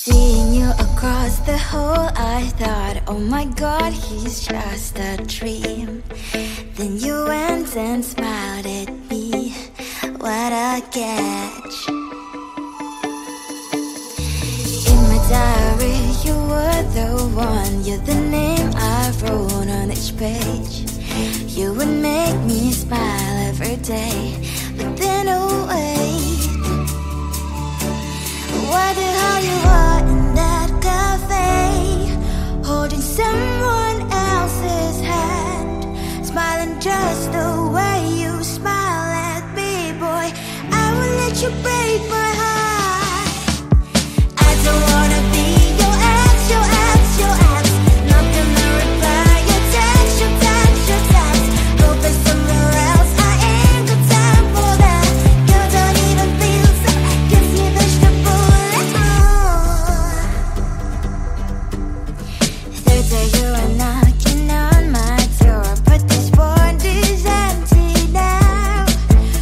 Seeing you across the hall, I thought, oh my god, he's just a dream. Then you went and smiled at me, what a catch. In my diary, you were the one, you're the name I wrote on each page. You would make me smile every day, but then oh wait, what the hell you are in that cafe, holding someone else's hand, smiling just the way you smile at me, boy. I will let you break my heart. I don't wanna be your ex, your ex, your ex. Not gonna reply your text, your text, your text. Go play somewhere else, I ain't got time for that. You don't even feel so, gives me vegetable. Third day you are knocking on my door, but this board is empty now.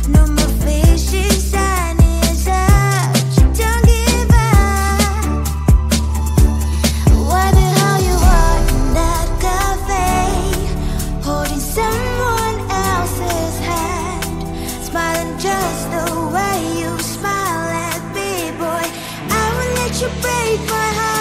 No more fishy, sun is up, you don't give up. What the hell you are in that cafe, holding someone else's hand, smiling just the way you smile at me, boy. I will let you break my heart.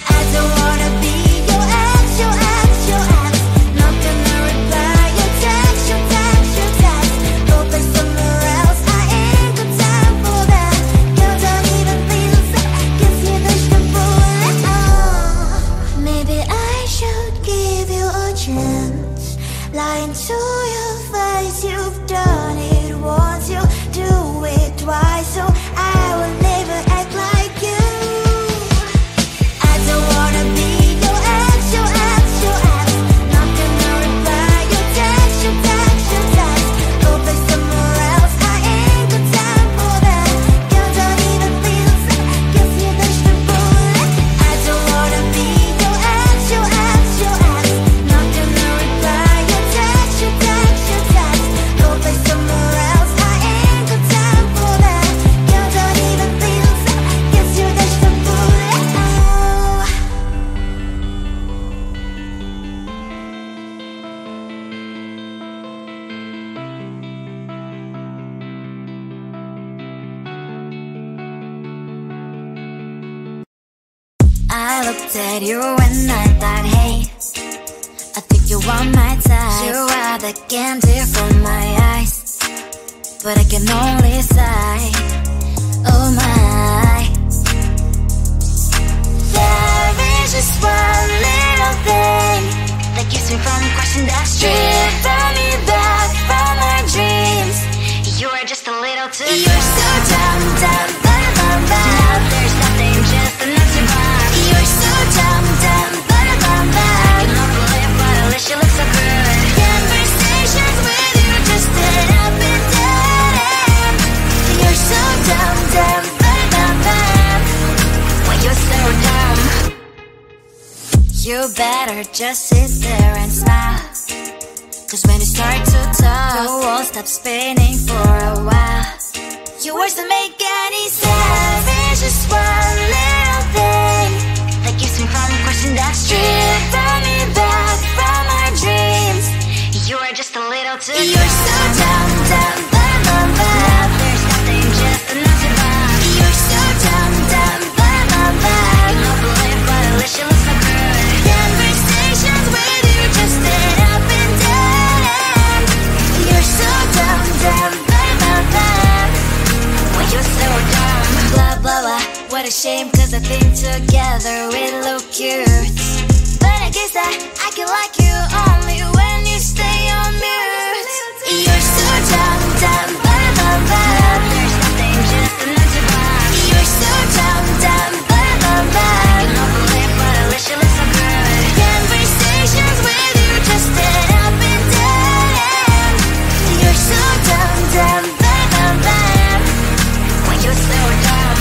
I don't wanna be your ex, your ex, your ex. Not gonna reply your text, your text, your text. Go play somewhere else, I ain't got time for that. You don't even feel so, gives you vegetable. Maybe I should give you a chance. Lying to your face, you've done it once, you do it twice, so I will never act like you. I don't wanna be your ex, your ex, your ex. Not gonna reply your text, your text, your text. Go play somewhere else, I ain't got time for that. You don't even feel so, gives you vegetable. I don't wanna be your ex, your ex, your ex. Not gonna reply your text, your text, your text. Go play somewhere else, I ain't got time for that. You don't even feel so, gives you vegetable. I looked at you and I thought, hey, I think you are my type. You are the candy from my eyes, but I can only sigh, oh my. There is just one little thing that keeps me from crossing that street. Drive me back from my dreams. You are just a little too close. You're so dumb, dumb, dumb, dumb, dumb. Now there's nothing, just enough to buy. You're so dumb, dumb, dumb, dumb, dumb. You don't believe, but at least you look so good. Conversations with you just end up in dead end. You're so dumb, dumb, dumb, dumb, dumb. Why you're so dumb? You better just sit there and smile, 'cause when you start to talk, the world stops spinning for a while. Your words don't make any sense. There's just one little thing that keeps me from crossing that street. Drive me back from my dreams. You are just a little too close. You're so dumb, dumb, dumb, dumb, dumb. There's nothing, just enough to buy. You're so dumb, dumb, dumb, dumb, dumb. You don't believe, but at least you look so good. Conversations with you just end up in dead end. You're so dumb, dumb, dumb, dumb, dumb. Why you're so dumb? Blah, blah, blah. What a shame, 'cause I think together we look cute. But I guess that I can like you only when you stay on mute. You're so dumb, dumb, dumb, dumb, dumb. There's nothing, just enough to buy. You're so dumb, dumb, dumb, dumb, dumb. You don't believe, but at least you look so good. Conversations with you just end up in dead end. You're so dumb, dumb, dumb, dumb, dumb. Why you're so dumb?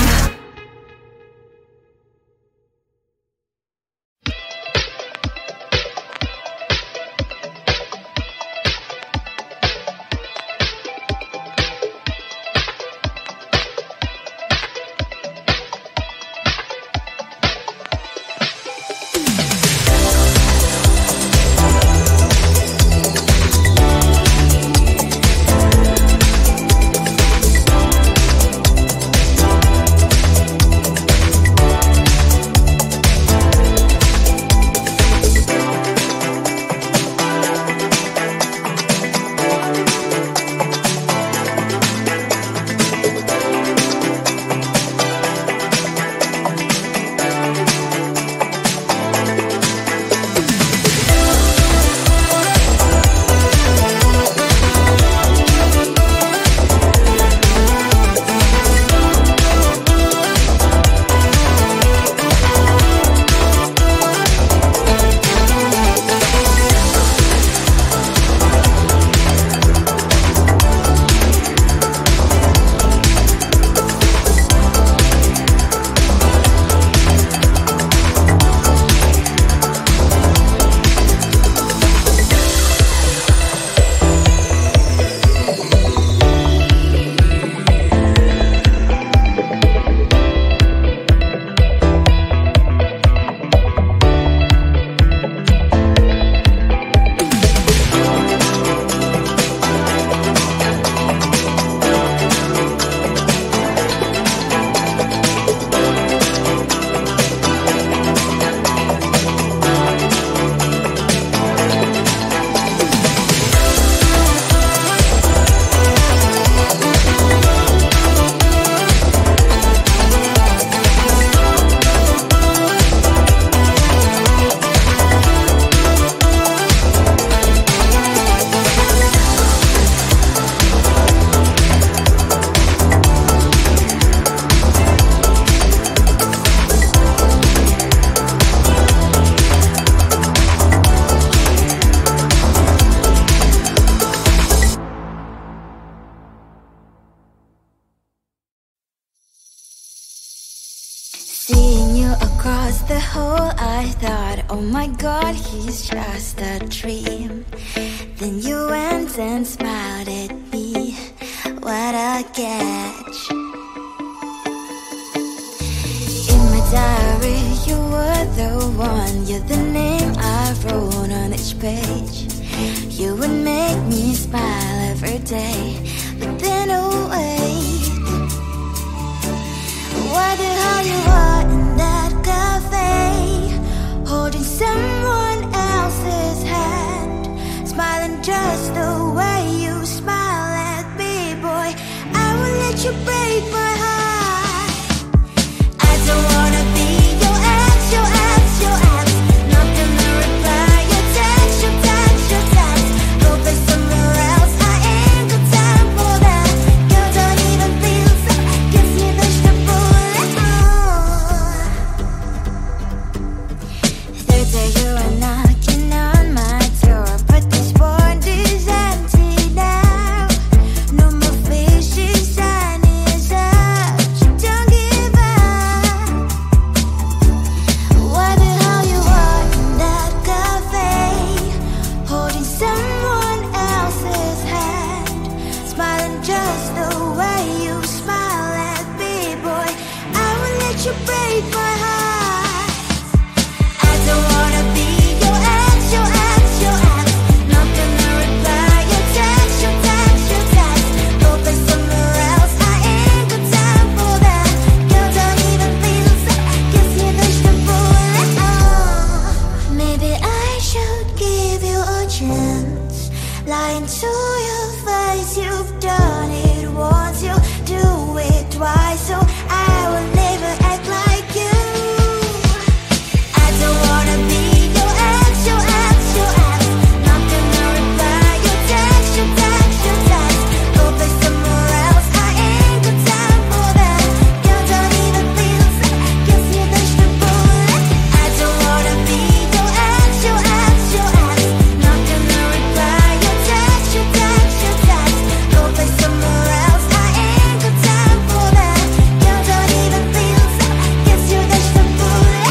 Seeing you across the hall, I thought, oh my god, he's just a dream. Then you went and smiled at me. What a catch. In my diary, you were the one. You're the name I wrote on each page. You would make me smile every day. But then, oh wait, why the hell you are in that cafe, holding someone else's hand, smiling just the way you smile at me, boy. I will let you break my heart. I don't wanna be your ex, your ex, your ex. Not gonna reply your text, your text, your text. Go play somewhere else, I ain't got time for that. You don't even feel so, guess you dodged the bullet. Third day you are knocking on my door, but this board is empty now. No more fishes, sun is up. You don't give up. Why the hell you are in that cafe, holding someone else's hand, smiling just the way you smile at me, boy. I will let you break my heart. I don't wanna be your ex, your ex, your ex. Not gonna reply your text, your text, your text. Go play somewhere else, I ain't got time for that. You don't even feel so, guess you dodged the bullet. Maybe I should give you a chance. Lying to your face, you've done it once, you do it twice, so I will never act like you. I don't wanna be your ex, your ex, your ex. Not gonna reply your text, your text, your text. Go play somewhere else, I ain't got time for that. You don't even feel so, guess you dodged the bullet. I don't wanna be your ex, your ex, your ex. Not gonna reply your text, your text, your text. Go play somewhere else, I ain't got time for that. You don't even feel so, guess you dodged the bullet.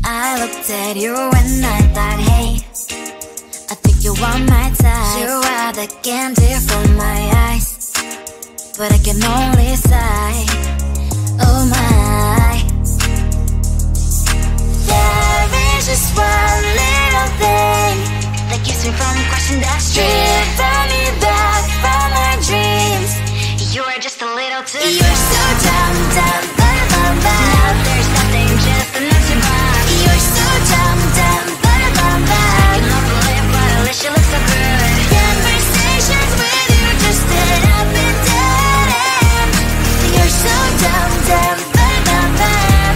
I looked at you and I thought, hey, I think you are my type. You are the candy from my eyes, but I can only sigh. Oh my. There is just one little thing that keeps me from crossing that street. Drive me back from my dreams. You are just a little too close. You're so dumb, dumb, bum, bum, bum. Now there's nothing, just enough to buy. You're so dumb, dumb, bum, bum, bum. I cannot believe, but at least you look so good. Conversations with you just end up in dead end. You're so dumb, dumb, bum, bum, bum.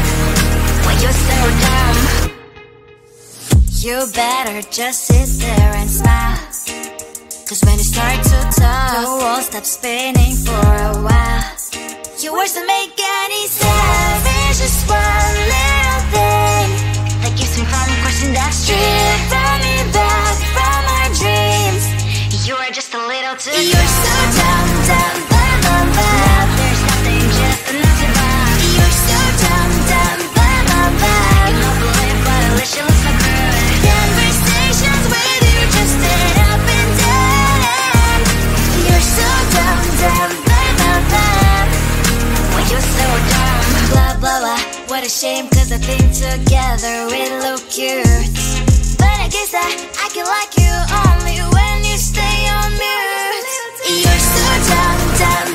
Why you're so dumb? You better just sit there and smile, 'cause when you start to talk, the world stops spinning for a while. Your words don't make any sense. There's just one little thing that keeps me from crossing that street. Drive me back from my dreams. You are just a little too close. You're so dumb, dumb, bum, bum, bum. Now there's nothing, just enough to buy. You're so dumb, dumb, bum, bum, bum. I cannot believe, but at least you look so good. Conversations with you just end up in dead end. You're so dumb, dumb, bum, bum, bum. Why you're so dumb? Blah, blah, blah. What a shame, 'cause I think together we look cute. But I guess I can like you only when you stay on mute. You're so dumb, dumb,